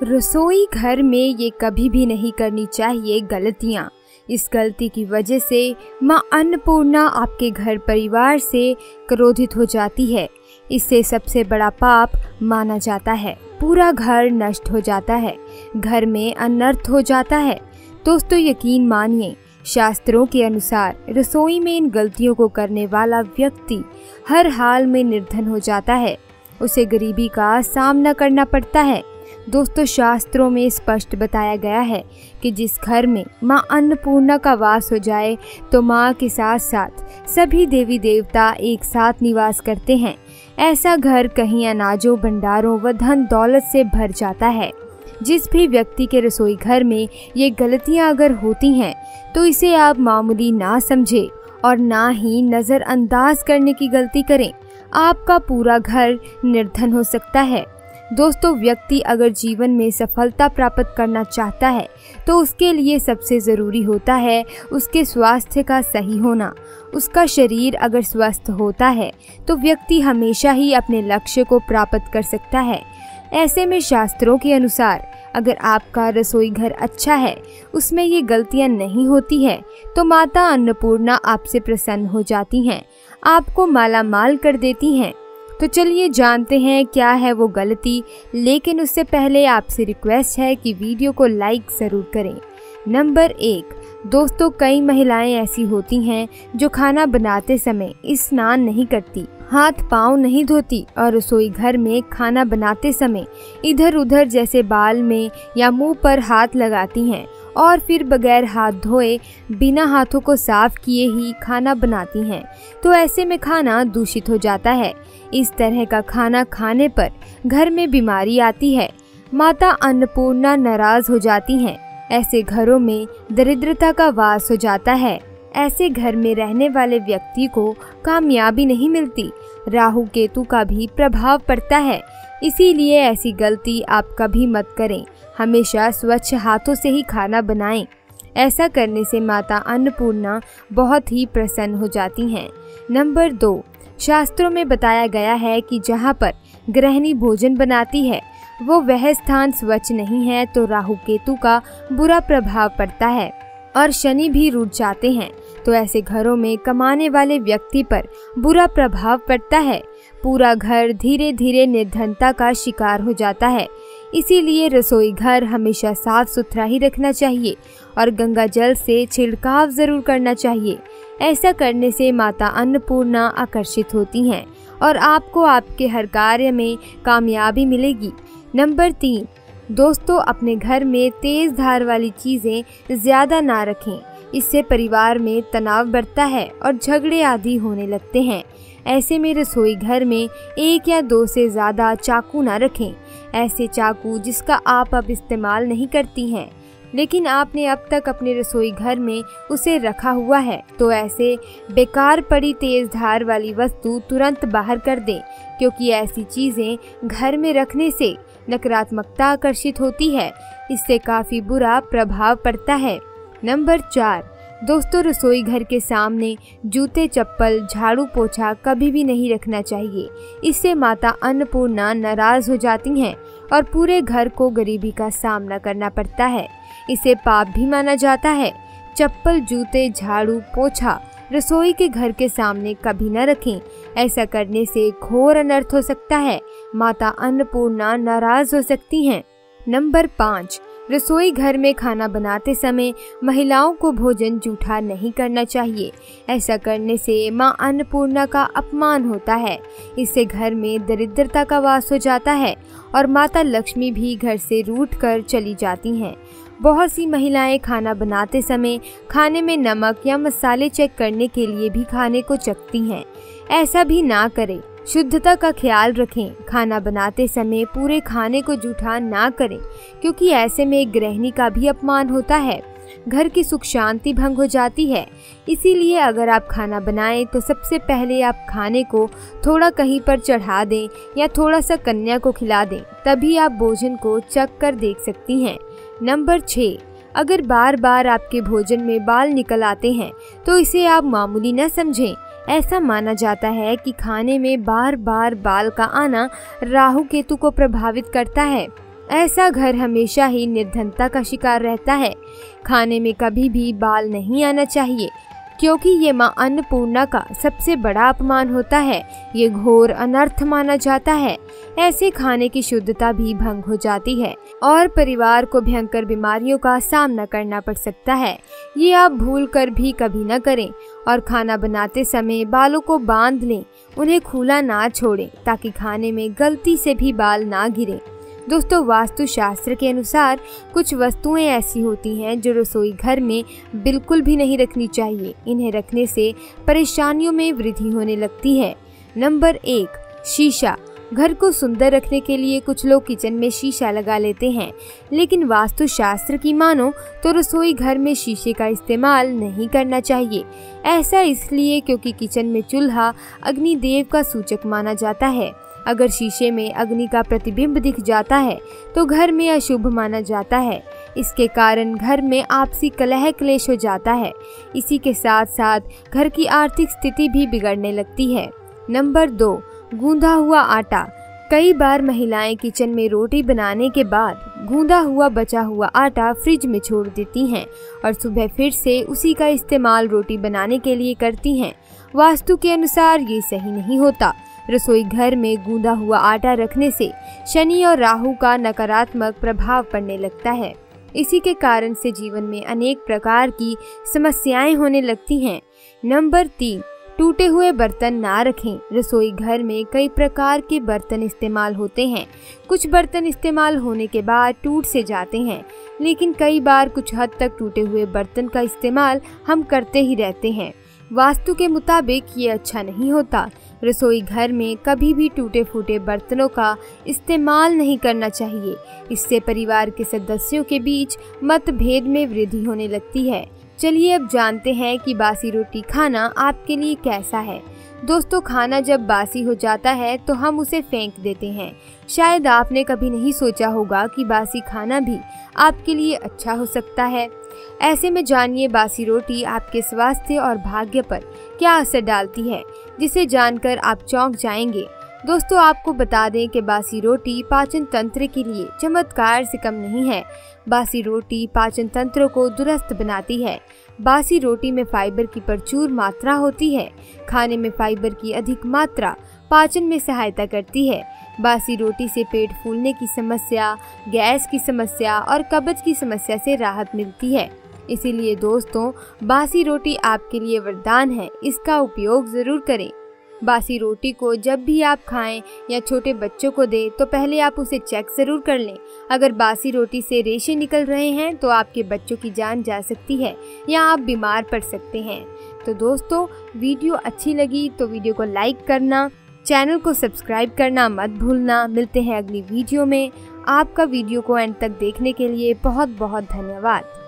रसोई घर में ये कभी भी नहीं करनी चाहिए गलतियाँ। इस गलती की वजह से माँ अन्नपूर्णा आपके घर परिवार से क्रोधित हो जाती है। इससे सबसे बड़ा पाप माना जाता है। पूरा घर नष्ट हो जाता है, घर में अनर्थ हो जाता है। दोस्तों यकीन मानिए, शास्त्रों के अनुसार रसोई में इन गलतियों को करने वाला व्यक्ति हर हाल में निर्धन हो जाता है। उसे गरीबी का सामना करना पड़ता है। दोस्तों शास्त्रों में स्पष्ट बताया गया है कि जिस घर में माँ अन्नपूर्णा का वास हो जाए तो माँ के साथ साथ सभी देवी देवता एक साथ निवास करते हैं। ऐसा घर कहीं अनाजों, भंडारों व धन दौलत से भर जाता है। जिस भी व्यक्ति के रसोई घर में ये गलतियाँ अगर होती हैं तो इसे आप मामूली ना समझे और ना ही नज़रअंदाज करने की गलती करें। आपका पूरा घर निर्धन हो सकता है। दोस्तों व्यक्ति अगर जीवन में सफलता प्राप्त करना चाहता है तो उसके लिए सबसे ज़रूरी होता है उसके स्वास्थ्य का सही होना। उसका शरीर अगर स्वस्थ होता है तो व्यक्ति हमेशा ही अपने लक्ष्य को प्राप्त कर सकता है। ऐसे में शास्त्रों के अनुसार अगर आपका रसोई घर अच्छा है, उसमें ये गलतियां नहीं होती है, तो माता अन्नपूर्णा आपसे प्रसन्न हो जाती हैं, आपको माला माल कर देती हैं। तो चलिए जानते हैं क्या है वो गलती, लेकिन उससे पहले आपसे रिक्वेस्ट है कि वीडियो को लाइक ज़रूर करें। नंबर 1, दोस्तों कई महिलाएं ऐसी होती हैं जो खाना बनाते समय स्नान नहीं करती, हाथ पाँव नहीं धोती और रसोई घर में खाना बनाते समय इधर उधर जैसे बाल में या मुंह पर हाथ लगाती हैं और फिर बगैर हाथ धोए बिना हाथों को साफ किए ही खाना बनाती हैं। तो ऐसे में खाना दूषित हो जाता है। इस तरह का खाना खाने पर घर में बीमारी आती है। माता अन्नपूर्णा नाराज हो जाती हैं। ऐसे घरों में दरिद्रता का वास हो जाता है। ऐसे घर में रहने वाले व्यक्ति को कामयाबी नहीं मिलती, राहु केतु का भी प्रभाव पड़ता है। इसीलिए ऐसी गलती आप कभी मत करें। हमेशा स्वच्छ हाथों से ही खाना बनाएं। ऐसा करने से माता अन्नपूर्णा बहुत ही प्रसन्न हो जाती हैं। नंबर 2, शास्त्रों में बताया गया है कि जहाँ पर गृहिणी भोजन बनाती है वो वह स्थान स्वच्छ नहीं है तो राहु केतु का बुरा प्रभाव पड़ता है और शनि भी रूठ जाते हैं। तो ऐसे घरों में कमाने वाले व्यक्ति पर बुरा प्रभाव पड़ता है। पूरा घर धीरे धीरे निर्धनता का शिकार हो जाता है। इसीलिए रसोई घर हमेशा साफ सुथरा ही रखना चाहिए और गंगा जल से छिड़काव जरूर करना चाहिए। ऐसा करने से माता अन्नपूर्णा आकर्षित होती हैं और आपको आपके हर कार्य में कामयाबी मिलेगी। नंबर 3, दोस्तों अपने घर में तेज धार वाली चीज़ें ज़्यादा ना रखें। इससे परिवार में तनाव बढ़ता है और झगड़े आदि होने लगते हैं। ऐसे में रसोई घर में 1 या 2 से ज़्यादा चाकू ना रखें। ऐसे चाकू जिसका आप अब इस्तेमाल नहीं करती हैं, लेकिन आपने अब तक अपने रसोई घर में उसे रखा हुआ है, तो ऐसे बेकार पड़ी तेज धार वाली वस्तु तुरंत बाहर कर दें, क्योंकि ऐसी चीज़ें घर में रखने से नकारात्मकता आकर्षित होती है। इससे काफ़ी बुरा प्रभाव पड़ता है। नंबर 4, दोस्तों रसोई घर के सामने जूते, चप्पल, झाड़ू, पोछा कभी भी नहीं रखना चाहिए। इससे माता अन्नपूर्णा नाराज हो जाती हैं और पूरे घर को गरीबी का सामना करना पड़ता है। इसे पाप भी माना जाता है। चप्पल, जूते, झाड़ू, पोछा रसोई के घर के सामने कभी न रखें। ऐसा करने से घोर अनर्थ हो सकता है। माता अन्नपूर्णा नाराज हो सकती हैं। नंबर 5, रसोई घर में खाना बनाते समय महिलाओं को भोजन जूठा नहीं करना चाहिए। ऐसा करने से माँ अन्नपूर्णा का अपमान होता है। इससे घर में दरिद्रता का वास हो जाता है और माता लक्ष्मी भी घर से रूठ कर चली जाती हैं। बहुत सी महिलाएं खाना बनाते समय खाने में नमक या मसाले चेक करने के लिए भी खाने को चखती हैं। ऐसा भी ना करें। शुद्धता का ख्याल रखें। खाना बनाते समय पूरे खाने को जूठा ना करें, क्योंकि ऐसे में गृहिणी का भी अपमान होता है, घर की सुख शांति भंग हो जाती है। इसीलिए अगर आप खाना बनाएं तो सबसे पहले आप खाने को थोड़ा कहीं पर चढ़ा दें या थोड़ा सा कन्या को खिला दें, तभी आप भोजन को चख कर देख सकती हैं। नंबर 6, अगर बार बार आपके भोजन में बाल निकल आते हैं तो इसे आप मामूली न समझें। ऐसा माना जाता है कि खाने में बार बार बाल का आना राहु केतु को प्रभावित करता है। ऐसा घर हमेशा ही निर्धनता का शिकार रहता है। खाने में कभी भी बाल नहीं आना चाहिए, क्योंकि ये माँ अन्नपूर्णा का सबसे बड़ा अपमान होता है। ये घोर अनर्थ माना जाता है। ऐसे खाने की शुद्धता भी भंग हो जाती है और परिवार को भयंकर बीमारियों का सामना करना पड़ सकता है। ये आप भूल कर भी कभी न करें और खाना बनाते समय बालों को बांध लें, उन्हें खुला ना छोड़ें ताकि खाने में गलती से भी बाल ना गिरें। दोस्तों, वास्तु शास्त्र के अनुसार कुछ वस्तुएं ऐसी होती हैं जो रसोई घर में बिल्कुल भी नहीं रखनी चाहिए। इन्हें रखने से परेशानियों में वृद्धि होने लगती है। नंबर 1, शीशा। घर को सुंदर रखने के लिए कुछ लोग किचन में शीशा लगा लेते हैं, लेकिन वास्तु शास्त्र की मानो तो रसोई घर में शीशे का इस्तेमाल नहीं करना चाहिए। ऐसा इसलिए क्योंकि किचन में चूल्हा अग्निदेव का सूचक माना जाता है। अगर शीशे में अग्नि का प्रतिबिंब दिख जाता है तो घर में अशुभ माना जाता है। इसके कारण घर में आपसी कलह क्लेश हो जाता है। इसी के साथ साथ घर की आर्थिक स्थिति भी बिगड़ने लगती है। नंबर 2, गूंधा हुआ आटा। कई बार महिलाएं किचन में रोटी बनाने के बाद गूंधा हुआ बचा हुआ आटा फ्रिज में छोड़ देती हैं और सुबह फिर से उसी का इस्तेमाल रोटी बनाने के लिए करती हैं। वास्तु के अनुसार ये सही नहीं होता। रसोई घर में गूंधा हुआ आटा रखने से शनि और राहु का नकारात्मक प्रभाव पड़ने लगता है। इसी के कारण से जीवन में अनेक प्रकार की समस्याएं होने लगती हैं। नंबर 3, टूटे हुए बर्तन ना रखें। रसोई घर में कई प्रकार के बर्तन इस्तेमाल होते हैं। कुछ बर्तन इस्तेमाल होने के बाद टूट से जाते हैं, लेकिन कई बार कुछ हद तक टूटे हुए बर्तन का इस्तेमाल हम करते ही रहते हैं। वास्तु के मुताबिक ये अच्छा नहीं होता। रसोई घर में कभी भी टूटे फूटे बर्तनों का इस्तेमाल नहीं करना चाहिए। इससे परिवार के सदस्यों के बीच मतभेद में वृद्धि होने लगती है। चलिए अब जानते हैं कि बासी रोटी खाना आपके लिए कैसा है। दोस्तों, खाना जब बासी हो जाता है तो हम उसे फेंक देते हैं। शायद आपने कभी नहीं सोचा होगा कि बासी खाना भी आपके लिए अच्छा हो सकता है। ऐसे में जानिए बासी रोटी आपके स्वास्थ्य और भाग्य पर क्या असर डालती है, जिसे जानकर आप चौंक जाएंगे। दोस्तों, आपको बता दें कि बासी रोटी पाचन तंत्र के लिए चमत्कार से कम नहीं है। बासी रोटी पाचन तंत्र को दुरुस्त बनाती है। बासी रोटी में फाइबर की प्रचुर मात्रा होती है। खाने में फाइबर की अधिक मात्रा पाचन में सहायता करती है। बासी रोटी से पेट फूलने की समस्या, गैस की समस्या और कब्ज की समस्या से राहत मिलती है। इसीलिए दोस्तों, बासी रोटी आपके लिए वरदान है। इसका उपयोग जरूर करें। बासी रोटी को जब भी आप खाएं या छोटे बच्चों को दें तो पहले आप उसे चेक जरूर कर लें। अगर बासी रोटी से रेशे निकल रहे हैं तो आपके बच्चों की जान जा सकती है या आप बीमार पड़ सकते हैं। तो दोस्तों, वीडियो अच्छी लगी तो वीडियो को लाइक करना, चैनल को सब्सक्राइब करना मत भूलना। मिलते हैं अगली वीडियो में। आपका वीडियो को एंड तक देखने के लिए बहुत बहुत धन्यवाद।